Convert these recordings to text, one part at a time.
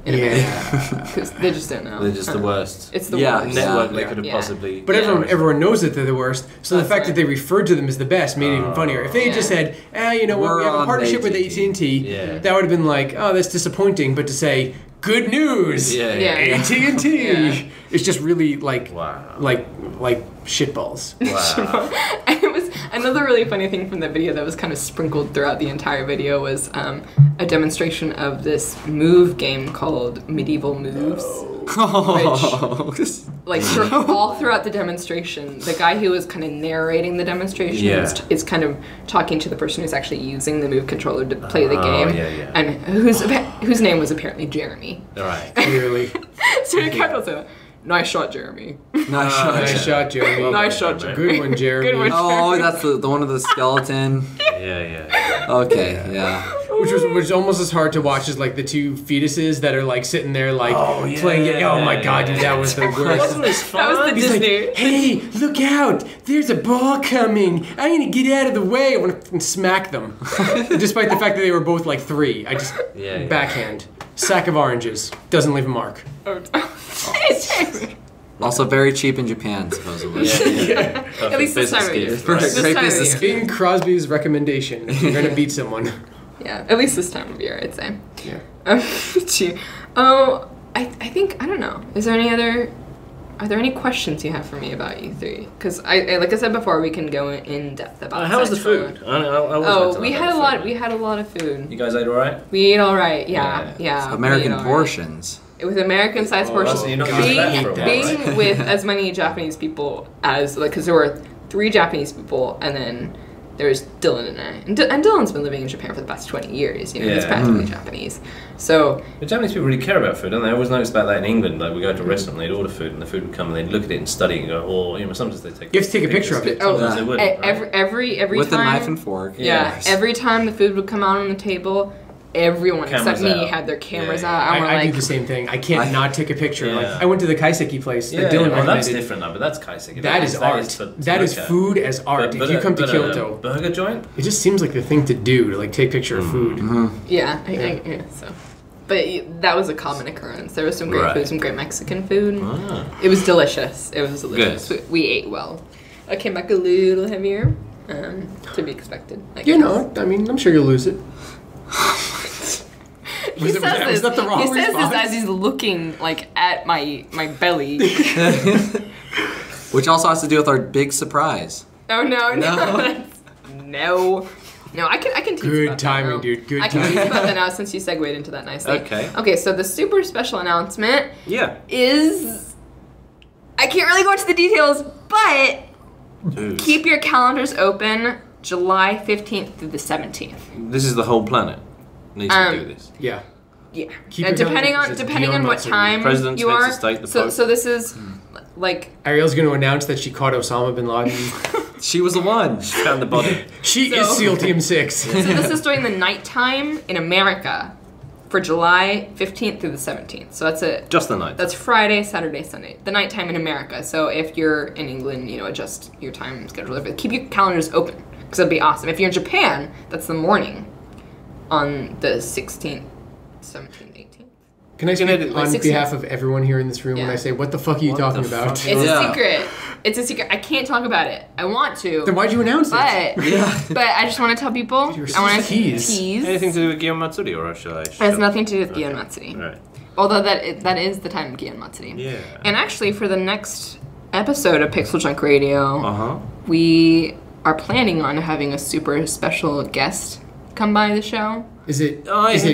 in America. Because they just don't know. They're just the worst. It's the worst. Network they could have possibly... But everyone knows that they're the worst, so the fact that they referred to them as the best made it even funnier. If they had just said, you know what, we have a partnership with AT&T, that would have been like, oh, that's disappointing, but to say, good news, AT&T, it's just really like shitballs. Wow. And it was another really funny thing from the video that was kind of sprinkled throughout the entire video was a demonstration of this move game called Medieval Moves. Which, like all throughout the demonstration, the guy who was kind of narrating the demonstration is kind of talking to the person who's actually using the move controller to play the game, and whose name was apparently Jeremy. All right, clearly. So he kept on saying, "Nice shot, Jeremy. Nice shot, Jeremy. Nice shot, Jeremy. Good one, Jeremy. Good one, Jeremy." Oh, that's the one with the skeleton. Okay, Which was almost as hard to watch as like the two fetuses that are like sitting there like playing it. Oh my god, dude, that was the worst. That was the Disney. Like, hey, look out! There's a ball coming. I'm gonna get out of the way. I want to smack them, despite the fact that they were both like 3. I just backhand sack of oranges doesn't leave a mark. Also very cheap in Japan, supposedly. At least this time of year. Great business scheme. Bing Crosby's recommendation. If you're gonna beat someone. Yeah, at least this time of year, I'd say. Yeah. I think, I don't know. Are there any questions you have for me about E3? Because like I said before, we can go in depth about. How was the food? We had a lot of food. You guys ate all right? We ate all right. Yeah. So American portions. With American-sized portions. Being with as many Japanese people as because there were 3 Japanese people, and then there's Dylan and I. And Dylan's been living in Japan for the past 20 years. You know, he's practically Japanese. So the Japanese people really care about food, don't they? I always noticed about that in England. Like we go to a restaurant, they'd order food, and the food would come, and they'd look at it and study it and go, or you know, sometimes they take. You have to take a picture of it. Sometimes they wouldn't, every with time a knife and fork. Every time the food would come out on the table, everyone except me had their cameras out. I do the same thing. I can't not take a picture. Like I went to the kaiseki place that Dylan recommended. That's different now, but that's kaiseki. That is art. That is food as art. If you come to Kyoto, burger joint, it just seems like the thing to do to like take a picture of food. So. But that was a common occurrence. There was some great food, some great Mexican food. It was delicious. It was delicious. Good. We ate well. I came back a little heavier, to be expected. You know, I mean, I'm sure you'll lose it. He says this as he's looking like at my belly. Which also has to do with our big surprise. Oh no. No, I can tease Good about timing, that now. dude. Good I can timing. tease about that now since you segued into that nicely. Okay, so the super special announcement is... I can't really go into the details, but keep your calendars open July 15th through the 17th. This is the whole planet needs to do this. Yeah. Depending on what time you are. So this is like... Ariel's going to announce that she caught Osama bin Laden. She was the one. She found the body. She is SEAL Team 6. So this is during the nighttime in America for July 15th through the 17th. So that's just the night. That's Friday, Saturday, Sunday. The nighttime in America. So if you're in England, you know, adjust your time schedule. But keep your calendars open because it'll be awesome. If you're in Japan, that's the morning on the 16th, 17th, 18th. Can I say on behalf of everyone here in this room when I say, what the fuck are you talking about? It's a secret. It's a secret. I can't talk about it. I want to. Then why'd you announce it? But I just want to tell people. I want to tease. Anything to do with Gion Matsuri, or should I? It has nothing to do with Gion Matsuri. Right. Although that is the time of Gion Matsuri. Yeah. And actually, for the next episode of PixelJunk Radio, we are planning on having a super special guest come by the show. Is it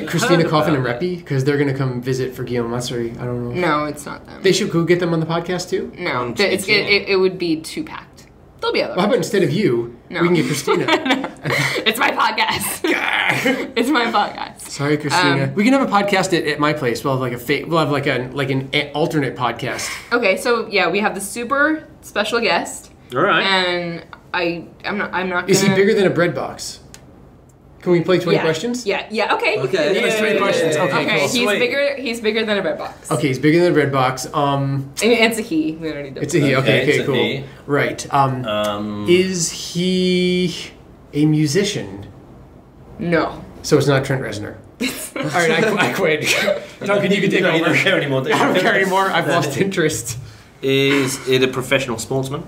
Christina Coffin and Reppy? Because they're going to come visit for Guillaume Matsuri. I don't know. No, it's not them. They should go get them on the podcast too? No, it would be too packed. There'll be other Well, how about instead of you, we can get Christina? It's my podcast. It's my podcast. Sorry, Christina. We can have a podcast at my place. We'll have like an alternate podcast. Okay, so yeah, we have the super special guest. All right. And I'm not gonna... Is he bigger than a bread box? Can we play 20 questions? Yeah, okay. Okay, give us 20 questions. Okay, cool. He's bigger than a bread box. Okay, he's bigger than a bread box. It's a he. We already did. It's a he. Okay, cool. He. Right. Is he a musician? No. So it's not Trent Reznor. All right, I quit. Duncan, you can take over. You don't care anymore, do you? I don't care anymore. I've lost interest. Is it a professional sportsman?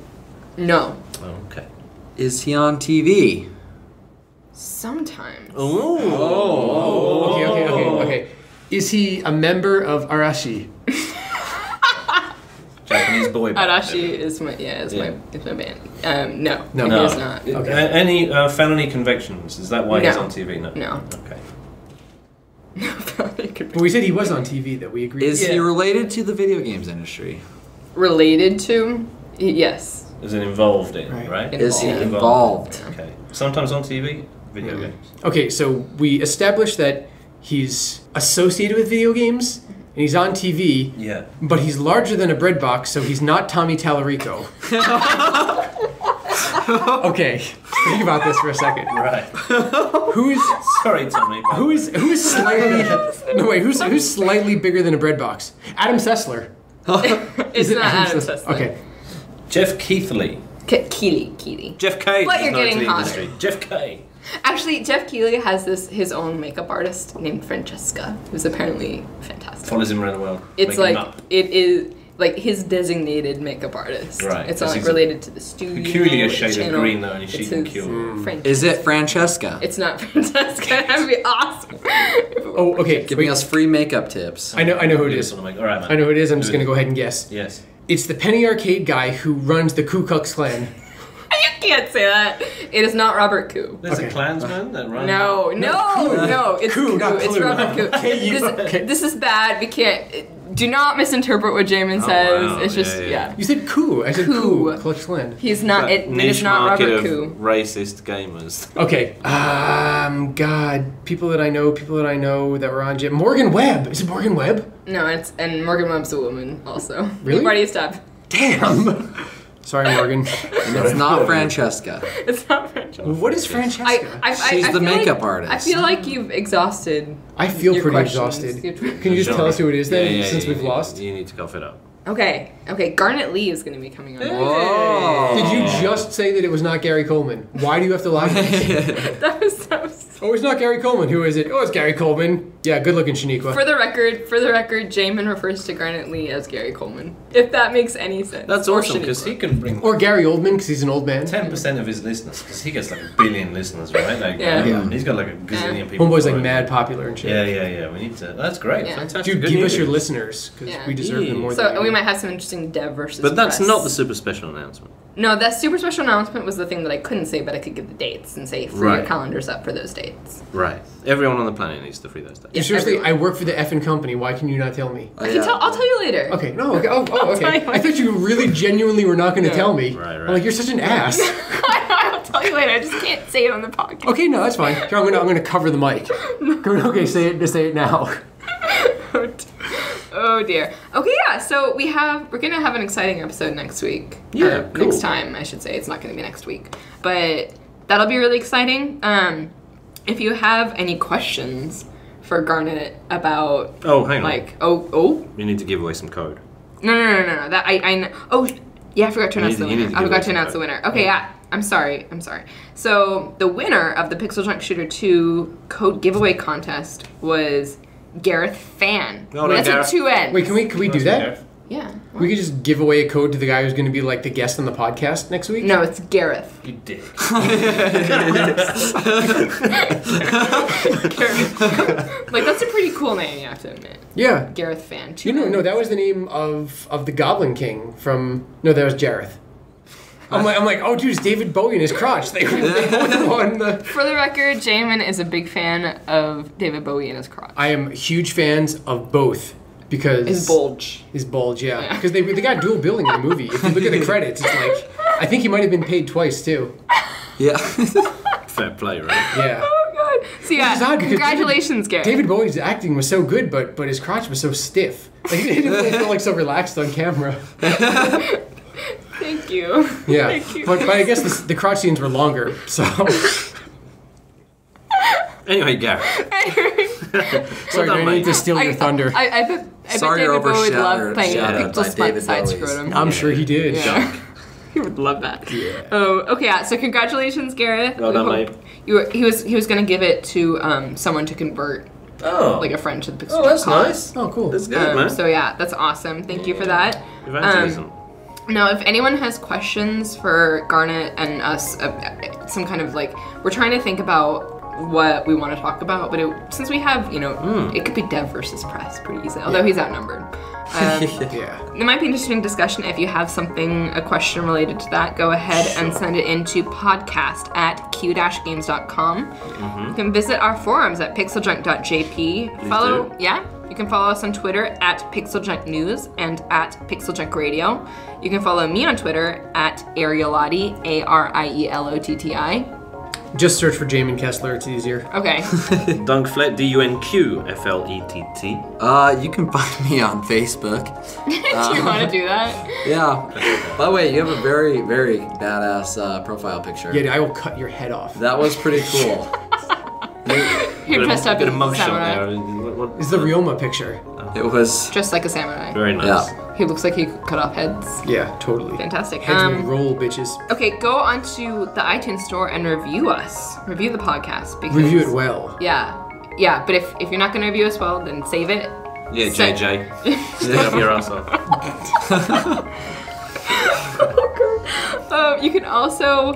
No. Oh, okay. Is he on TV? Sometimes. Oh. Okay. Is he a member of Arashi? Japanese boy band. Arashi is my band. No, No. he is not. Okay. Any felony convictions? Is that why he's No. on TV? No. Okay. But we said he was on TV, that we agreed. Is he related to the video games industry? Related to? Yes. Is it involved in? Right. Right. Is he Involved. involved? Okay. Sometimes on TV, video games. Okay, so we established that he's associated with video games, and he's on TV, Yeah. but he's larger than a bread box, so he's not Tommy Tallarico. Okay, think about this for a second. Right. Who's Sorry, Tommy. but- who's slightly who's slightly bigger than a bread box? Adam Sessler. It's Is it not Adam Sessler? Sessler. Okay. Jeff Keighley. Keeley. Jeff K. But is you're known getting to the hotter. industry. Jeff K. Actually, Jeff Keeley has his own makeup artist named Francesca, who's apparently fantastic. Follows him around the world. It's making like him up. it is like his designated makeup artist. Right, It's not because like he's a related to the studio. peculiar shade of channel. green that only It's she can his cure. Francesca. Is it Francesca? It's not Francesca. That'd be awesome. Oh, okay. Giving wait. us free makeup tips. I know who it is. All right, man. I know who it is. I'm just gonna go ahead and guess. Yes. It's the Penny Arcade guy who runs the Ku Klux Klan. You can't say that. It is not Robert Koo. There's Okay. a Klansman that runs. No. It's Koo, Koo. not It's Clue. Robert Koo. This is bad. We can't. Do not misinterpret what Jamin says. wow. It's just Yeah. You said Ku. I said Ku. Ku Klux Klan. He's not. It is Niche not market Robert of Koo. racist gamers. Okay. God. People that I know that were on Jim. Morgan Webb. Is it Morgan Webb? No, and Morgan Webb's a woman also. Really? We've already established. Damn. Sorry, Morgan. And it's not Francesca. It's not Francesca. What is Francesca? She's the feel makeup like, artist. I feel like you've exhausted. I feel your pretty questions. exhausted. Can you just tell us who it is then, since we've lost? You need to cough it up. Okay. Garnet Lee is going to be coming on. Whoa. Did you just say that it was not Gary Coleman? Why do you have to lie? That was Oh, it's not Gary Coleman. Who is it? Oh, it's Gary Coleman. Yeah, good looking Shaniqua. For the record, Jamin refers to Garnet Lee as Gary Coleman. If that makes any sense. That's Or awesome because Shaniqua. he can bring Or Gary Oldman, because he's an old man. 10% of his listeners because he gets like 1 billion listeners, right? Like, Yeah. He's got like a gazillion people. Homeboy's like following mad him. popular and shit. Yeah. We need to. That's great. Yeah. Fantastic. Dude, Good give us news. your listeners, because Yeah. we deserve them more So than we you. might have some interesting dev versus. But that's press. not the super special announcement. No, that super special announcement was the thing that I couldn't say, but I could give the dates and say free your Right. calendars up for those dates. Right. Everyone on the planet needs to free those days. Yeah, Seriously, everyone. I work for the effing company. Why can you not tell me? Oh, I can tell. I'll tell you later. Okay, no, okay. Oh, okay. tell you. I thought you really genuinely were not going to No. tell me. Right. I'm like, you're such an ass. I'll tell you later. I just can't say it on the podcast. Okay, no, that's fine. Here, I'm gonna cover the mic. Okay, say it now. Oh dear. Okay, yeah. So we're gonna have an exciting episode next week. Yeah, Or cool. next time, I should say. It's not gonna be next week, but that'll be really exciting. If you have any questions for Garnet about, Oh, hang on. like, You need to give away some code. no, that I know. Oh, yeah, I forgot to announce the You need winner. to I give forgot away to some announce the code. winner. Okay, yeah. I'm sorry. So the winner of the PixelJunk Shooter 2 code giveaway contest was Gareth Fan. No, no, That's Gareth. a 2N. Wait, can we do that? Yeah. We could just give away a code to the guy who's going to be like the guest on the podcast next week. No, it's Gareth. You dick. Gareth. Like, that's a pretty cool name, you have to admit. Yeah. Gareth Fan. You know, no, that was the name of the Goblin King from. No, that was Jareth. I'm like, oh, dude, it's David Bowie and his crotch. They both won the. For the record, Jamin is a big fan of David Bowie and his crotch. I am huge fans of both because His bulge. His bulge, yeah. Yeah. Because they got dual billing in the movie. If you look at the credits, it's like I think he might have been paid twice too. Yeah. Fair play, right? Yeah. Oh, God. So, Which is odd yeah, because congratulations, Gareth. David Bowie's acting was so good, but his crotch was so stiff. Like he didn't really feel like so relaxed on camera. Thank you. Yeah. Thank you. But I guess the crotch scenes were longer, so. Anyway, Gareth. Sorry, done, I mate. need to steal your thunder. I bet Sorry David you're Bowie would love overshadowed playing by PixelSpunked David side Bowie's. scrotum. I'm sure he did. Yeah. He would love that. Yeah. Oh, okay. Yeah. So congratulations, Gareth. Well done, mate. He was going to give it to someone to convert Oh. Like a friend to the PixelJunk. Oh, that's cause. nice. Oh, cool. That's good, man. So yeah, that's awesome. Thank you for that. Evangelism. Now, if anyone has questions for Garnet and us, some kind of like, we're trying to think about what we want to talk about, but since we have, it could be dev versus press pretty easily, although he's outnumbered. Yeah. It might be an interesting discussion. If you have a question related to that, go ahead and send it into podcast@q-games.com. You can visit our forums at pixeljunk.jp. You can follow us on Twitter at PixelJunkNews and at PixelJunkRadio. You can follow me on Twitter at Arielotti, ARIELOTTI. Just search for Jamin Kessler, it's easier. Okay. Dunkflet, DUNQFLETT. You can find me on Facebook. Do you want to do that? Yeah. By the way, you have a very, very badass profile picture. Yeah, I will cut your head off. That was pretty cool. You're dressed up Bit as of a mugshot samurai. there. It's the Ryoma picture. It was Just like a samurai. Very nice. Yeah. He looks like he could cut off heads. Yeah, totally. Fantastic. Heads will roll, bitches. Okay, go onto the iTunes store and review us. Review the podcast. Because, Review it well. Yeah. Yeah, but if you're not going to review us well, then save it. Yeah, JJ. Stay up your ass off. You can also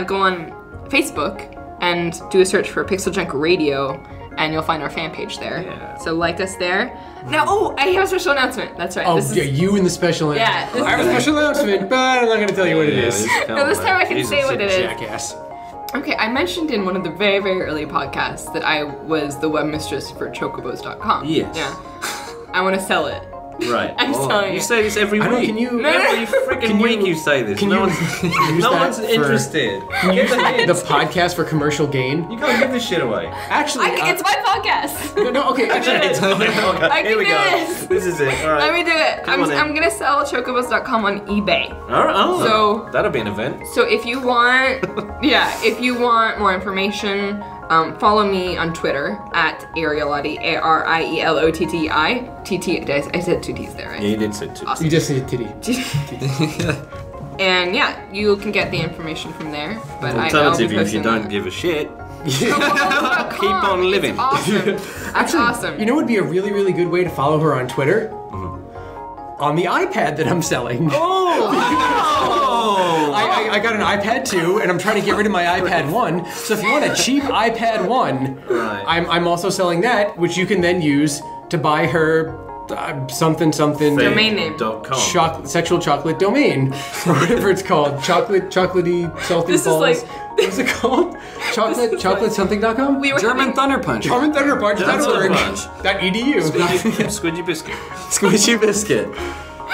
go on Facebook and do a search for PixelJunk Radio, and you'll find our fan page there. Yeah. So like us there. Now, I have a special announcement. That's right. Oh, yeah, you and the special announcement. Yeah, I have a special announcement, but I'm not going to tell you what it is. No, this time I can say what it is. Jackass. Okay, I mentioned in one of the very, very early podcasts that I was the webmistress for chocobos.com. Yes. Yeah. I want to sell it. Right. I'm telling you. You say this every I week. don't, can you... Every freaking week you say this. Can No you one's, use no that one's for- interested. Can you Get the use the hits. podcast for commercial gain? You can't give this shit away. Actually, It's my podcast. no, okay, actually, I can Here we do go. this. This is it. All right. Let me do it. Come on then. I'm gonna sell chocobos.com on eBay. All right. Oh, So- that'll be an event. So if you want, if you want more information, follow me on Twitter at Arielotti, ARIELOTTI. I said two T's there, right? Yeah, you did say two. you just need a titty. And yeah, you can get the information from there. But I'll be Alternatively, if you posting don't that. give a shit, Chocobos.com. keep on living. It's awesome. That's awesome. You know what would be a really, really good way to follow her on Twitter? On the iPad that I'm selling. Oh! I got an iPad 2, and I'm trying to get rid of my iPad 1. So if you want a cheap iPad 1, Right. I'm also selling that, which you can then use to buy her something. Domain name. Sexual chocolate domain, or whatever it's called. Chocolatey salty This is balls. like- What's it called? Chocolate-something.com? We were German Thunder Punch. German Thunder Punch. German Thunder Punch. .edu. Squidgy biscuit. Squishy biscuit.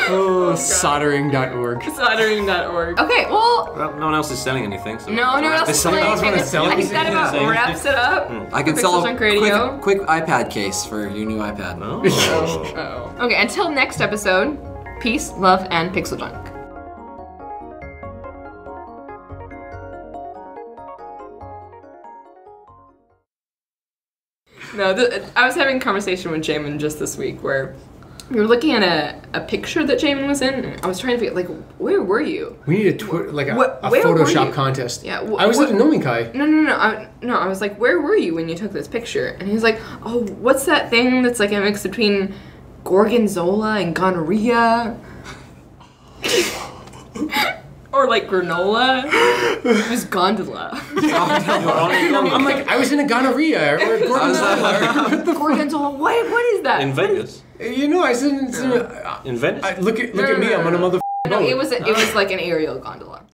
Oh, soldering.org. Soldering.org. Okay, well, Well, no one else is selling anything. So no one else is someone else playing. wanna sell I think anything? that about Yeah. wraps it up. I can for sell a PixelJunk Radio. quick iPad case for your new iPad. Oh. Oh. Okay, until next episode, peace, love, and PixelJunk. No, I was having a conversation with Jamin just this week where we were looking at a picture that Jamin was in, and I was trying to figure, like, where were you? We need a Where were Photoshop you? contest. Yeah, I was at Nomikai. No, I was like, where were you when you took this picture? And he was like, oh, what's that thing that's like a mix between gorgonzola and gonorrhea? Or like granola? It was gondola. I'm like, I was in a gonorrhea or gorgonzola. Gorgonzola, what is that? In Vegas. You know, I said, In Venice. look at me, I'm on a motherfucking No, boat. it was like an aerial gondola.